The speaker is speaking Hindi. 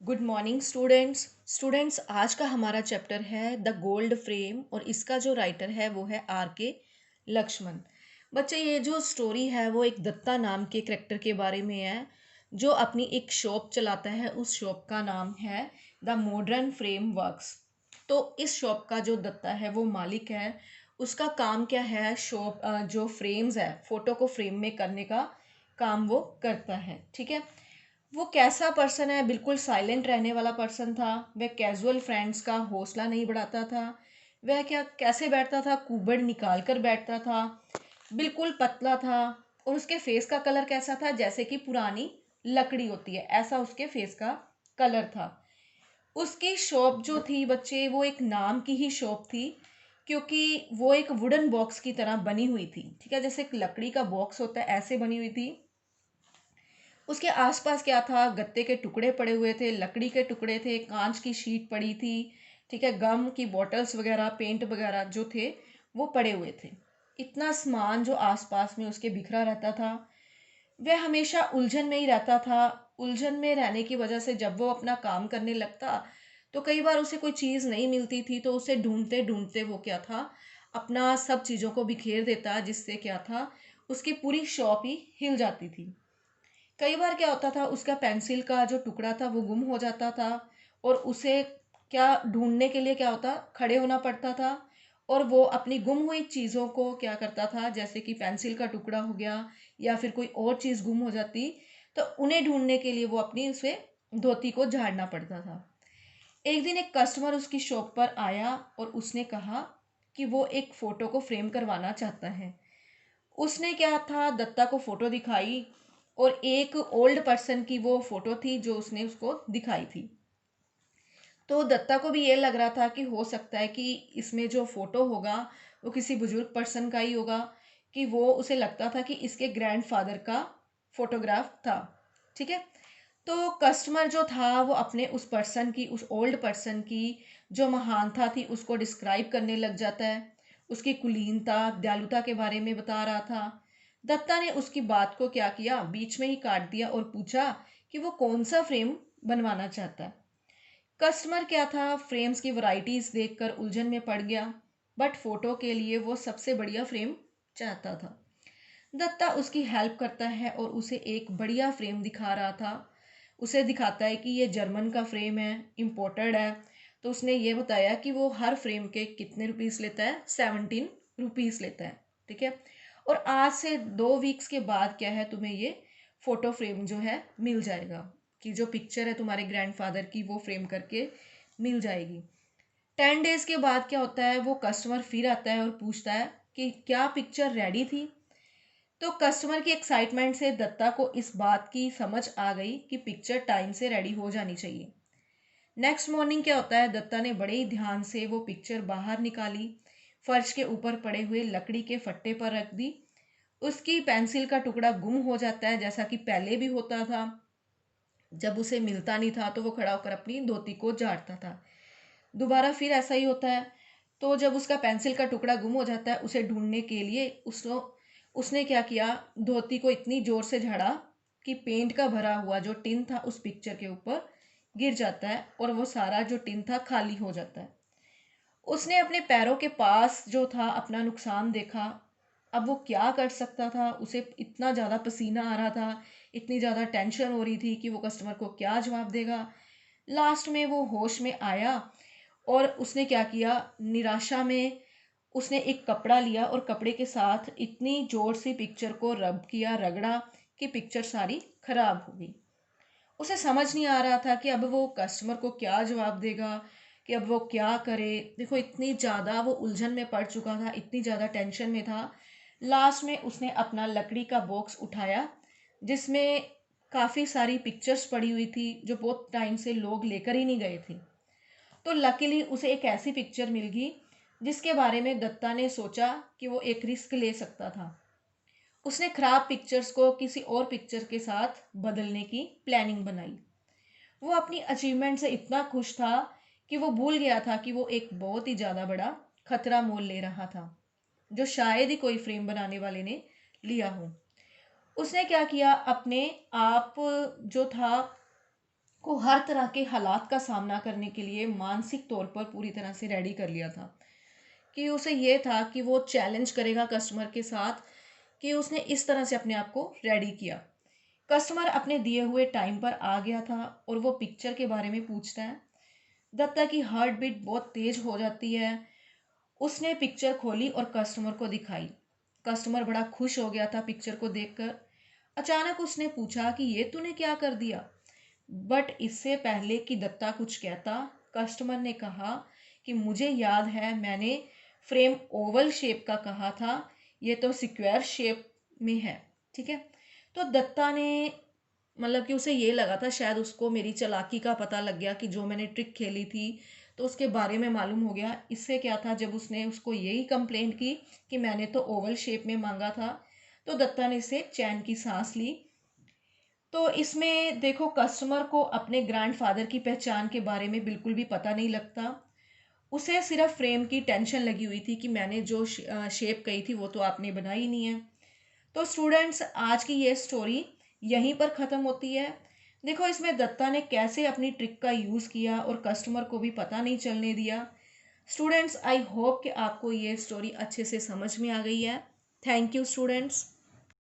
गुड मॉर्निंग स्टूडेंट्स आज का हमारा चैप्टर है द गोल्ड फ्रेम और इसका जो राइटर है वो है आर के लक्ष्मण। बच्चे ये जो स्टोरी है वो एक दत्ता नाम के करेक्टर के बारे में है जो अपनी एक शॉप चलाता है। उस शॉप का नाम है द मॉडर्न फ्रेम वर्क्स। तो इस शॉप का जो दत्ता है वो मालिक है। उसका काम क्या है? शॉप जो फ्रेम्स है फोटो को फ्रेम में करने का काम वो करता है। ठीक है। वो कैसा पर्सन है? बिल्कुल साइलेंट रहने वाला पर्सन था। वह कैजुअल फ्रेंड्स का हौसला नहीं बढ़ाता था। वह क्या कैसे बैठता था? कुबड़ निकाल कर बैठता था। बिल्कुल पतला था। और उसके फेस का कलर कैसा था? जैसे कि पुरानी लकड़ी होती है, ऐसा उसके फेस का कलर था। उसकी शॉप जो थी बच्चे, वो एक नाम की ही शॉप थी, क्योंकि वो एक वुडन बॉक्स की तरह बनी हुई थी। ठीक है, जैसे एक लकड़ी का बॉक्स होता है ऐसे बनी हुई थी। उसके आसपास क्या था? गत्ते के टुकड़े पड़े हुए थे, लकड़ी के टुकड़े थे, कांच की शीट पड़ी थी। ठीक है, गम की बॉटल्स वगैरह, पेंट वगैरह जो थे वो पड़े हुए थे। इतना सामान जो आसपास में उसके बिखरा रहता था। वह हमेशा उलझन में ही रहता था। उलझन में रहने की वजह से जब वो अपना काम करने लगता तो कई बार उसे कोई चीज़ नहीं मिलती थी, तो उसे ढूंढते ढूंढते वो क्या था, अपना सब चीज़ों को बिखेर देता, जिससे क्या था, उसकी पूरी शॉप ही हिल जाती थी। कई बार क्या होता था, उसका पेंसिल का जो टुकड़ा था वो गुम हो जाता था और उसे क्या ढूंढने के लिए क्या होता, खड़े होना पड़ता था। और वो अपनी गुम हुई चीज़ों को क्या करता था, जैसे कि पेंसिल का टुकड़ा हो गया या फिर कोई और चीज़ गुम हो जाती, तो उन्हें ढूंढने के लिए वो अपनी उसे धोती को झाड़ना पड़ता था। एक दिन एक कस्टमर उसकी शॉप पर आया और उसने कहा कि वो एक फ़ोटो को फ्रेम करवाना चाहता है। उसने क्या था, दत्ता को फोटो दिखाई और एक ओल्ड पर्सन की वो फोटो थी जो उसने उसको दिखाई थी। तो दत्ता को भी ये लग रहा था कि हो सकता है कि इसमें जो फोटो होगा वो किसी बुजुर्ग पर्सन का ही होगा, कि वो उसे लगता था कि इसके ग्रैंडफादर का फोटोग्राफ था। ठीक है। तो कस्टमर जो था वो अपने उस पर्सन की, उस ओल्ड पर्सन की जो महानता थी उसको डिस्क्राइब करने लग जाता है। उसकी कुलीनता, दयालुता के बारे में बता रहा था। दत्ता ने उसकी बात को क्या किया, बीच में ही काट दिया और पूछा कि वो कौन सा फ्रेम बनवाना चाहता है। कस्टमर क्या था, फ्रेम्स की वैरायटीज देखकर उलझन में पड़ गया, बट फोटो के लिए वो सबसे बढ़िया फ्रेम चाहता था। दत्ता उसकी हेल्प करता है और उसे एक बढ़िया फ्रेम दिखा रहा था। उसे दिखाता है कि ये जर्मन का फ्रेम है, इम्पोर्टेड है। तो उसने ये बताया कि वो हर फ्रेम के कितने रुपीस लेता है, 17 रुपीस लेता है। ठीक है। और आज से 2 वीक्स के बाद क्या है, तुम्हें ये फोटो फ्रेम जो है मिल जाएगा, कि जो पिक्चर है तुम्हारे ग्रैंडफादर की वो फ्रेम करके मिल जाएगी। 10 डेज के बाद क्या होता है, वो कस्टमर फिर आता है और पूछता है कि क्या पिक्चर रेडी थी। तो कस्टमर की एक्साइटमेंट से दत्ता को इस बात की समझ आ गई कि पिक्चर टाइम से रेडी हो जानी चाहिए। नेक्स्ट मॉर्निंग क्या होता है, दत्ता ने बड़े ही ध्यान से वो पिक्चर बाहर निकाली, फर्श के ऊपर पड़े हुए लकड़ी के फट्टे पर रख दी। उसकी पेंसिल का टुकड़ा गुम हो जाता है, जैसा कि पहले भी होता था। जब उसे मिलता नहीं था तो वो खड़ा होकर अपनी धोती को झाड़ता था। दोबारा फिर ऐसा ही होता है। तो जब उसका पेंसिल का टुकड़ा गुम हो जाता है, उसे ढूंढने के लिए उसने क्या किया, धोती को इतनी जोर से झाड़ा कि पेंट का भरा हुआ जो टिन था उस पिक्चर के ऊपर गिर जाता है और वो सारा जो टिन था खाली हो जाता है। उसने अपने पैरों के पास जो था अपना नुकसान देखा। अब वो क्या कर सकता था, उसे इतना ज़्यादा पसीना आ रहा था, इतनी ज़्यादा टेंशन हो रही थी कि वो कस्टमर को क्या जवाब देगा। लास्ट में वो होश में आया और उसने क्या किया, निराशा में उसने एक कपड़ा लिया और कपड़े के साथ इतनी जोर से पिक्चर को रब किया, रगड़ा, कि पिक्चर सारी खराब हो गई। उसे समझ नहीं आ रहा था कि अब वो कस्टमर को क्या जवाब देगा, कि अब वो क्या करे। देखो, इतनी ज़्यादा वो उलझन में पड़ चुका था, इतनी ज़्यादा टेंशन में था। लास्ट में उसने अपना लकड़ी का बॉक्स उठाया, जिसमें काफ़ी सारी पिक्चर्स पड़ी हुई थी जो बहुत टाइम से लोग लेकर ही नहीं गए थे। तो लकीली उसे एक ऐसी पिक्चर मिल गई जिसके बारे में दत्ता ने सोचा कि वो एक रिस्क ले सकता था। उसने खराब पिक्चर्स को किसी और पिक्चर के साथ बदलने की प्लानिंग बनाई। वो अपनी अचीवमेंट से इतना खुश था कि वो भूल गया था कि वो एक बहुत ही ज़्यादा बड़ा खतरा मोल ले रहा था, जो शायद ही कोई फ्रेम बनाने वाले ने लिया हो। उसने क्या किया, अपने आप जो था को हर तरह के हालात का सामना करने के लिए मानसिक तौर पर पूरी तरह से रेडी कर लिया था। कि उसे ये था कि वो चैलेंज करेगा कस्टमर के साथ, कि उसने इस तरह से अपने आप को रेडी किया। कस्टमर अपने दिए हुए टाइम पर आ गया था और वो पिक्चर के बारे में पूछता है। दत्ता की हार्ट बीट बहुत तेज हो जाती है। उसने पिक्चर खोली और कस्टमर को दिखाई। कस्टमर बड़ा खुश हो गया था पिक्चर को देखकर। अचानक उसने पूछा कि ये तूने क्या कर दिया। बट इससे पहले कि दत्ता कुछ कहता, कस्टमर ने कहा कि मुझे याद है मैंने फ्रेम ओवल शेप का कहा था, ये तो स्क्वायर शेप में है। ठीक है। तो दत्ता ने, मतलब कि उसे ये लगा था शायद उसको मेरी चालाकी का पता लग गया कि जो मैंने ट्रिक खेली थी तो उसके बारे में मालूम हो गया। इससे क्या था, जब उसने उसको यही कंप्लेंट की कि मैंने तो ओवल शेप में मांगा था, तो दत्ता ने इससे चैन की सांस ली। तो इसमें देखो, कस्टमर को अपने ग्रैंडफादर की पहचान के बारे में बिल्कुल भी पता नहीं लगता। उसे सिर्फ फ्रेम की टेंशन लगी हुई थी कि मैंने जो शेप कही थी वो तो आपने बनाई नहीं है। तो स्टूडेंट्स, आज की ये स्टोरी यहीं पर ख़त्म होती है। देखो इसमें दत्ता ने कैसे अपनी ट्रिक का यूज़ किया और कस्टमर को भी पता नहीं चलने दिया। स्टूडेंट्स, आई होप कि आपको ये स्टोरी अच्छे से समझ में आ गई है। Thank you students.